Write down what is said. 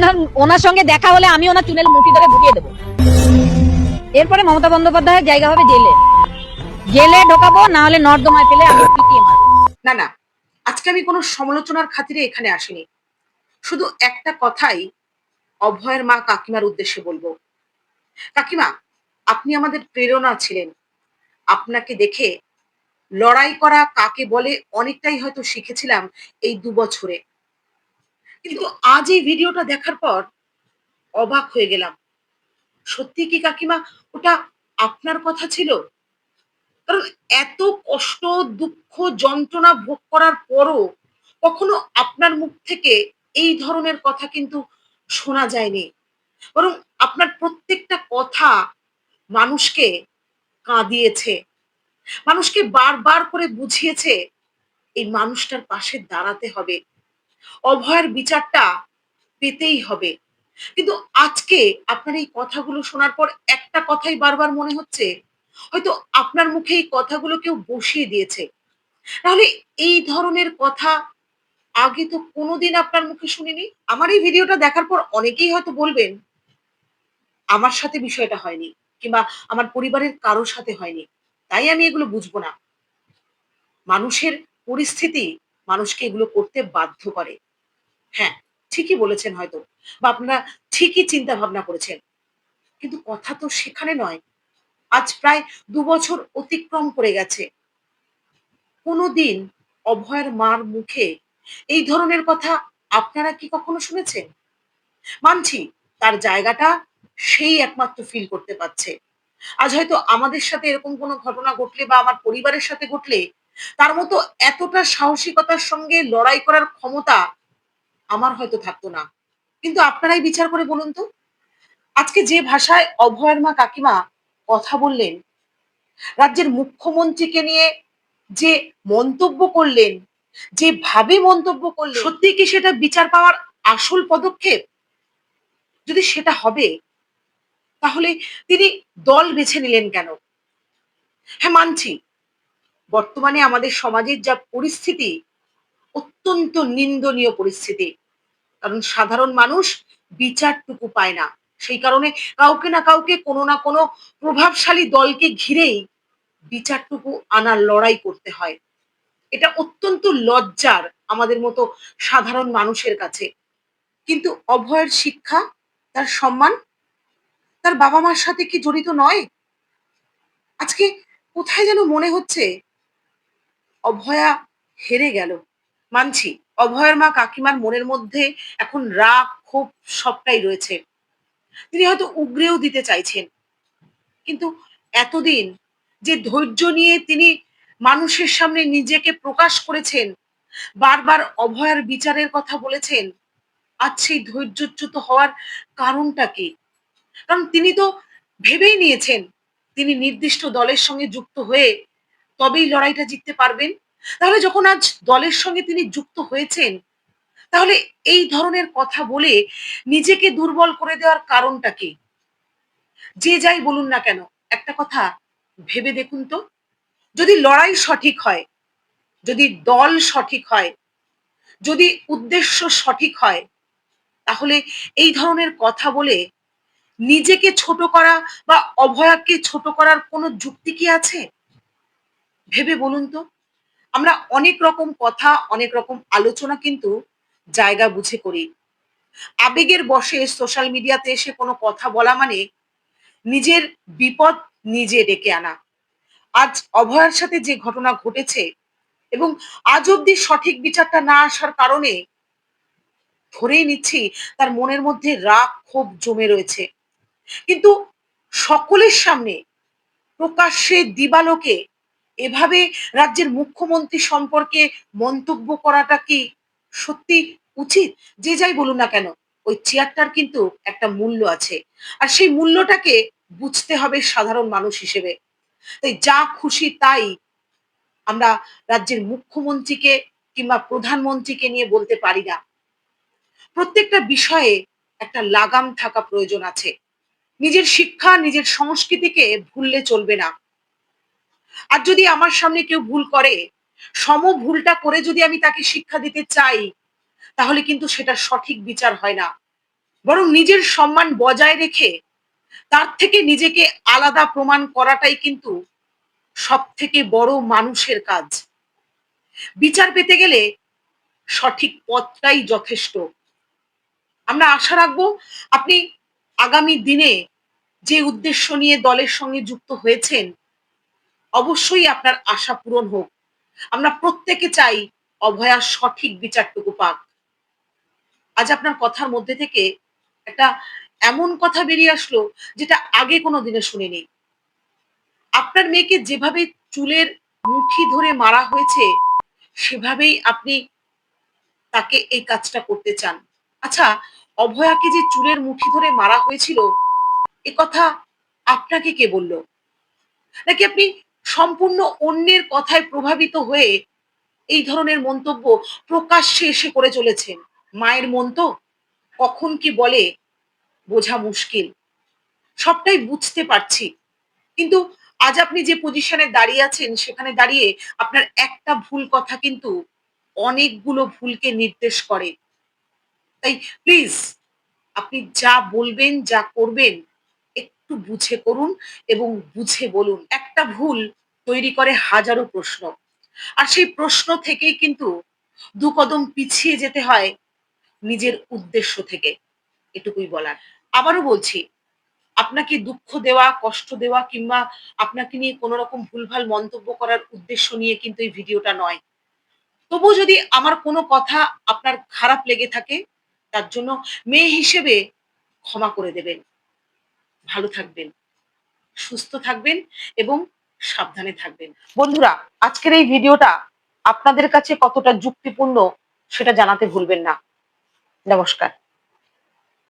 আপনার ওনার সঙ্গে দেখা হলে আমি ওনার চুলের মুঠি ধরে ঢুকিয়ে দেবো। এরপরে মমতা বন্দ্যোপাধ্যায়ের জায়গা হবে জেলে, জেলে ঢোকাবো, না হলে নর্দমায় ফেলে আমি পিটিয়ে মারবো। না না, আজকে আমি কোনো সমালোচনার খাতিরে এখানে আসিনি। শুধু একটা কথাই অভয়ের মা কাকিমার উদ্দেশ্যে বলবো। কাকিমা, আপনি আমাদের প্রেরণা ছিলেন। আপনাকে দেখে লড়াই করা কাকে বলে অনেকটাই হয়তো শিখেছিলাম এই ২ বছরে। কিন্তু আজ এই ভিডিওটা দেখার পর অবাক হয়ে গেলাম। সত্যি কি কাকিমা ওটা আপনার কথা ছিল? কারণ এত কষ্ট, দুঃখ, যন্ত্রণা ভোগ করার পরও কখনো আপনার মুখ থেকে এই ধরনের কথা কিন্তু শোনা যায়নি। বরং আপনার প্রত্যেকটা কথা মানুষকে কাঁদিয়েছে। মানুষকে বারবার করে বুঝিয়েছে এই মানুষটার পাশে দাঁড়াতে হবে। অভয়ের বিচারটা পেতেই হবে। কিন্তু আজকে আপনার এই কথাগুলো শোনার পর একটা কথাই বারবার মনে হচ্ছে, হয়তো আপনার মুখে এই কথাগুলো কেউ বসিয়ে দিয়েছে। তাহলে এই ধরনের কথা আগে তো কোনোদিন আপনার মুখে শুনিনি। আমার এই ভিডিওটা দেখার পর অনেকেই হয়তো বলবেন, আমার সাথে বিষয়টা হয়নি কিংবা আমার পরিবারের কারো সাথে হয়নি। তাই আমি এগুলো বুঝবো না। মানুষের পরিস্থিতি মানুষকে এগুলো করতে বাধ্য করে। হ্যাঁ, ঠিকই বলেছেন হয়তো, বা আপনারা ঠিকই চিন্তা ভাবনা করেছেন। কিন্তু কথা তো সেখানে নয়। আজ প্রায় ২ বছর অতিক্রম করে গেছে। কোনদিন অভয়ের মার মুখে এই ধরনের কথা আপনারা কি কখনো শুনেছেন? মানছি, তার জায়গাটা সেই একমাত্র ফিল করতে পারছে। আজ হয়তো আমাদের সাথে এরকম কোনো ঘটনা ঘটলে বা আমার পরিবারের সাথে ঘটলে তার মতো এতটা সাহসিকতার সঙ্গে লড়াই করার ক্ষমতা আমার হয়তো থাকতো না। কিন্তু আপনারাই বিচার করে বলুন তো, আজকে যে ভাষায় অভয়ের মা কাকিমা কথা বললেন, রাজ্যের মুখ্যমন্ত্রীকে নিয়ে যে মন্তব্য করলেন, যেভাবে মন্তব্য করলেন, সত্যি কি সেটা বিচার পাওয়ার আসল পদক্ষেপ? যদি সেটা হবে, তাহলে তিনি দল বেছে নিলেন কেন? হ্যাঁ, মানছি, বর্তমানে আমাদের সমাজের যা পরিস্থিতি, অত্যন্ত নিন্দনীয় পরিস্থিতি। কারণ সাধারণ মানুষ বিচারটুকু পায় না। সেই কারণে কাউকে না কাউকে কোনো না কোনো প্রভাবশালী দলকে ঘিরেই বিচারটুকু আনার লড়াই করতে হয়। এটা অত্যন্ত লজ্জার আমাদের মতো সাধারণ মানুষের কাছে। কিন্তু অভয়ের শিক্ষা, তার সম্মান, তার বাবা-মার সাথে কি জড়িত নয়? আজকে কোথায় যেন মনে হচ্ছে অভয়া হেরে গেল। মানছি, অভয়ের মা কাকিমার মনের মধ্যে এখন রাগ, ক্ষোভ সবটাই রয়েছে। তিনি হয়তো উগরেও দিতে চাইছেন। কিন্তু এতদিন যে ধৈর্য নিয়ে তিনি মানুষের সামনে নিজেকে প্রকাশ করেছেন, বারবার অভয়ার বিচারের কথা বলেছেন, আজ সেই ধৈর্যচ্যুত হওয়ার কারণটা কি? কারণ তিনি তো ভেবেই নিয়েছেন তিনি নির্দিষ্ট দলের সঙ্গে যুক্ত হয়ে তবেই লড়াইটা জিততে পারবেন। তাহলে যখন আজ দলের সঙ্গে তিনি যুক্ত হয়েছেন, তাহলে এই ধরনের কথা বলে নিজেকে দুর্বল করে দেওয়ার কারণটা কি? যে যাই বলুন না কেন, একটা কথা ভেবে দেখুন তো, যদি লড়াই সঠিক হয়, যদি দল সঠিক হয়, যদি উদ্দেশ্য সঠিক হয়, তাহলে এই ধরনের কথা বলে নিজেকে ছোট করা বা অভয়াকে ছোট করার কোনো যুক্তি কি আছে? ভেবে বলুন তো। আমরা অনেক রকম কথা, অনেক রকম আলোচনা কিন্তু জায়গা বুঝে করি। আবেগের বশে সোশ্যাল মিডিয়াতে এসে কোনো কথা বলা মানে নিজের বিপদ নিজে ডেকে আনা। আজ অভয়ার সাথে যে ঘটনা ঘটেছে এবং আজ অব্দি সঠিক বিচারটা না আসার কারণে ধরেই নিচ্ছি তার মনের মধ্যে রাগ ক্ষোভ জমে রয়েছে। কিন্তু সকলের সামনে প্রকাশ্যে দিবালোকে এভাবে রাজ্যের মুখ্যমন্ত্রী সম্পর্কে মন্তব্য করাটা কি সত্যি উচিত? যে যাই বলুন না কেন, ওই চেয়ারটার কিন্তু একটা মূল্য আছে। আর সেই মূল্যটাকে বুঝতে হবে সাধারণ মানুষ হিসেবে। তাই যা খুশি তাই আমরা রাজ্যের মুখ্যমন্ত্রীকে কিংবা প্রধানমন্ত্রীকে নিয়ে বলতে পারি না। প্রত্যেকটা বিষয়ে একটা লাগাম থাকা প্রয়োজন আছে। নিজের শিক্ষা, নিজের সংস্কৃতিকে ভুললে চলবে না। আর যদি আমার সামনে কেউ ভুল করে, ভুলটা করে যদি আমি তাকে শিক্ষা দিতে চাই, তাহলে কিন্তু সেটা সঠিক বিচার হয় না। বরং নিজের সম্মান বজায় রেখে তার থেকে নিজেকে আলাদা প্রমাণ করাটাই কিন্তু সব থেকে বড় মানুষের কাজ। বিচার পেতে গেলে সঠিক পথটাই যথেষ্ট। আমরা আশা রাখবো আপনি আগামী দিনে যে উদ্দেশ্য নিয়ে দলের সঙ্গে যুক্ত হয়েছেন, অবশ্যই আপনার আশা পূরণ হোক। আমরা প্রত্যেকে চাই অভয়া সঠিক বিচারটুকু পাক। আজ আপনার কথার মধ্যে থেকে একটা এমন কথা বেরিয়ে আসলো যেটা আগে কোনো দিনে শুনিনি। আপনার মেয়েকে যেভাবে চুলের মুঠি ধরে মারা হয়েছে, সেভাবেই আপনি তাকে এই কাজটা করতে চান। আচ্ছা, অভয়াকে যে চুলের মুঠি ধরে মারা হয়েছিল, এ কথা আপনাকে কে বলল? নাকি আপনি সম্পূর্ণ অন্যের কথায় প্রভাবিত হয়ে এই ধরনের মন্তব্য প্রকাশ্যে এসে করে চলেছেন? মায়ের মন তো, কখন কি বলে বোঝা মুশকিল। সবটাই বুঝতে পারছি। কিন্তু আজ আপনি যে পজিশনে দাঁড়িয়ে আছেন, সেখানে দাঁড়িয়ে আপনার একটা ভুল কথা কিন্তু অনেকগুলো ভুলকে নির্দেশ করে। তাই প্লিজ আপনি যা বলবেন, যা করবেন একটু বুঝে করুন এবং বুঝে বলুন। একটা ভুল তৈরি করে হাজারো প্রশ্ন। আর সেই প্রশ্ন থেকেই কিন্তু দু কদম পিছিয়ে যেতে হয় নিজের উদ্দেশ্য থেকে। এটুকুই বলার। আবারও বলছি, আপনাকে দুঃখ দেওয়া, কষ্ট দেওয়া কিংবা আপনাকে নিয়ে কোনো রকম ভুলভাল মন্তব্য করার উদ্দেশ্য নিয়ে কিন্তু এই ভিডিওটা নয়। তবুও যদি আমার কোনো কথা আপনার খারাপ লেগে থাকে, তার জন্য মেয়ে হিসেবে ক্ষমা করে দেবেন। ভালো থাকবেন, সুস্থ থাকবেন এবং সাবধানে থাকবেন। বন্ধুরা, আজকের এই ভিডিওটা আপনাদের কাছে কতটা যুক্তিপূর্ণ সেটা জানাতে ভুলবেন না। নমস্কার।